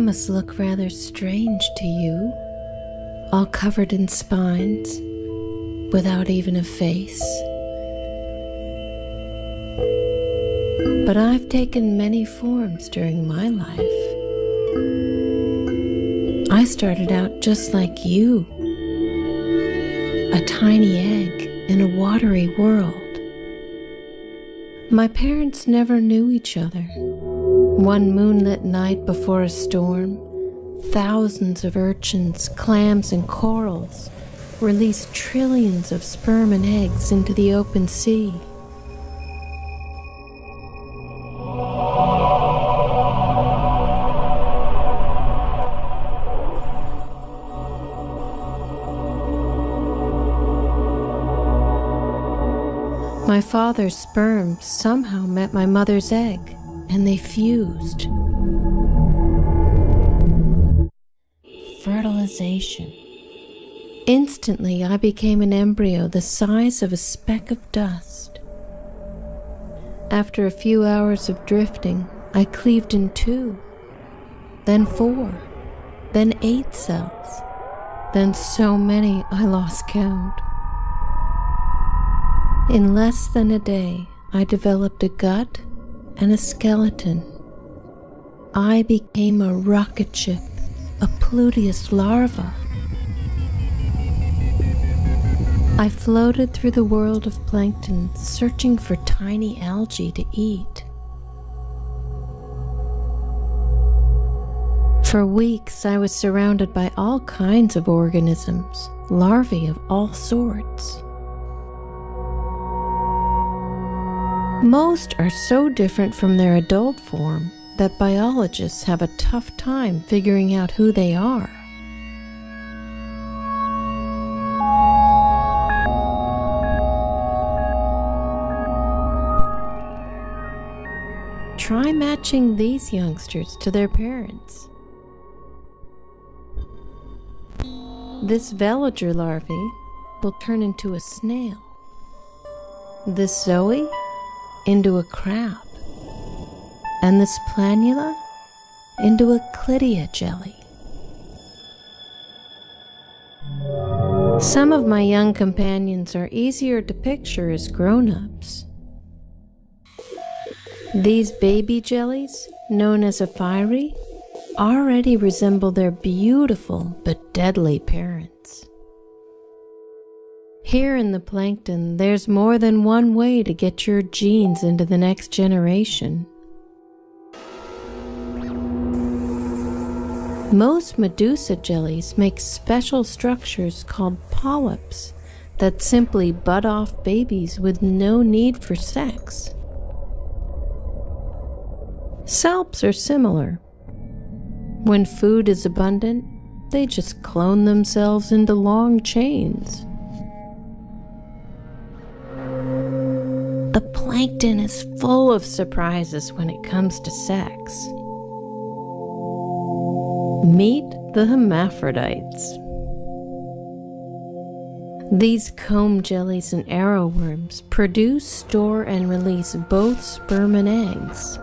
must look rather strange to you, all covered in spines, without even a face. But I've taken many forms during my life. I started out just like you, a tiny egg in a watery world. My parents never knew each other. One moonlit night before a storm, thousands of urchins, clams, and corals released trillions of sperm and eggs into the open sea. My father's sperm somehow met my mother's egg, and they fused. Fertilization. Instantly, I became an embryo the size of a speck of dust. After a few hours of drifting, I cleaved in 2, then 4, then 8 cells, then so many I lost count. In less than a day, I developed a gut and a skeleton. I became a rocket ship, a Pluteus larva. I floated through the world of plankton, searching for tiny algae to eat. For weeks, I was surrounded by all kinds of organisms, larvae of all sorts. Most are so different from their adult form that biologists have a tough time figuring out who they are. Try matching these youngsters to their parents. This veliger larvae will turn into a snail. This zoe into a crab, and this planula into a chlydia jelly. Some of my young companions are easier to picture as grown-ups. These baby jellies, known as ephyrae, already resemble their beautiful but deadly parents. Here in the plankton, there's more than one way to get your genes into the next generation. Most medusa jellies make special structures called polyps that simply bud off babies with no need for sex. Salps are similar. When food is abundant, they just clone themselves into long chains. The plankton is full of surprises when it comes to sex. Meet the hermaphrodites. These comb jellies and arrowworms produce, store, and release both sperm and eggs.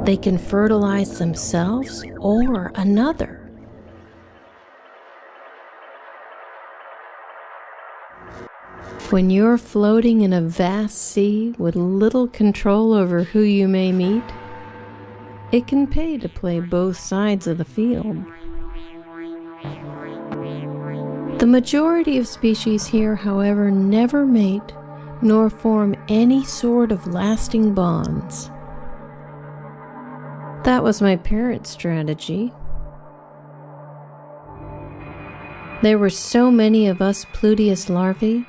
They can fertilize themselves or another. When you're floating in a vast sea with little control over who you may meet, it can pay to play both sides of the field. The majority of species here, however, never mate nor form any sort of lasting bonds. That was my parents' strategy. There were so many of us Pluteus larvae,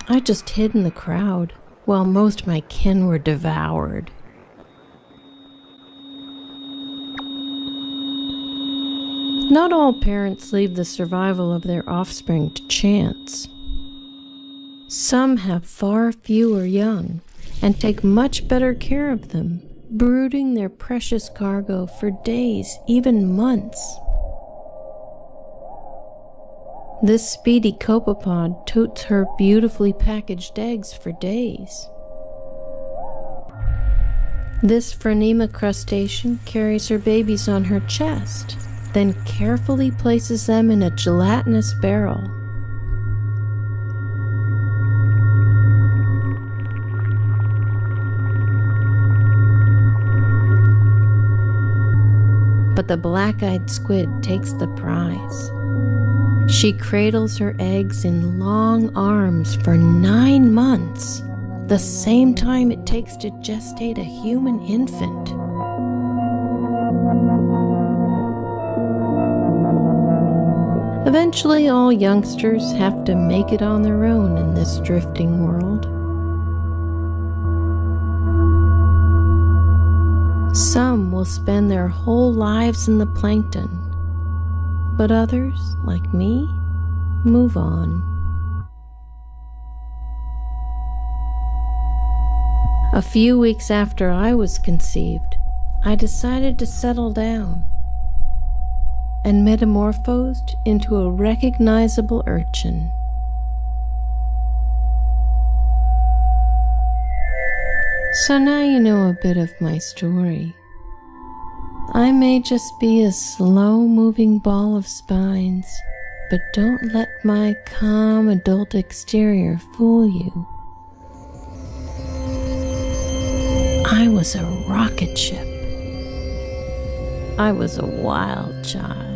I just hid in the crowd, while most of my kin were devoured. Not all parents leave the survival of their offspring to chance. Some have far fewer young and take much better care of them, brooding their precious cargo for days, even months. This speedy copepod totes her beautifully packaged eggs for days. This Phronema crustacean carries her babies on her chest, then carefully places them in a gelatinous barrel. But the black-eyed squid takes the prize. She cradles her eggs in long arms for 9 months, the same time it takes to gestate a human infant. Eventually, all youngsters have to make it on their own in this drifting world. Some will spend their whole lives in the plankton, but others, like me, move on. A few weeks after I was conceived, I decided to settle down and metamorphosed into a recognizable urchin. So now you know a bit of my story. I may just be a slow-moving ball of spines, but don't let my calm adult exterior fool you. I was a rocket ship. I was a wild child.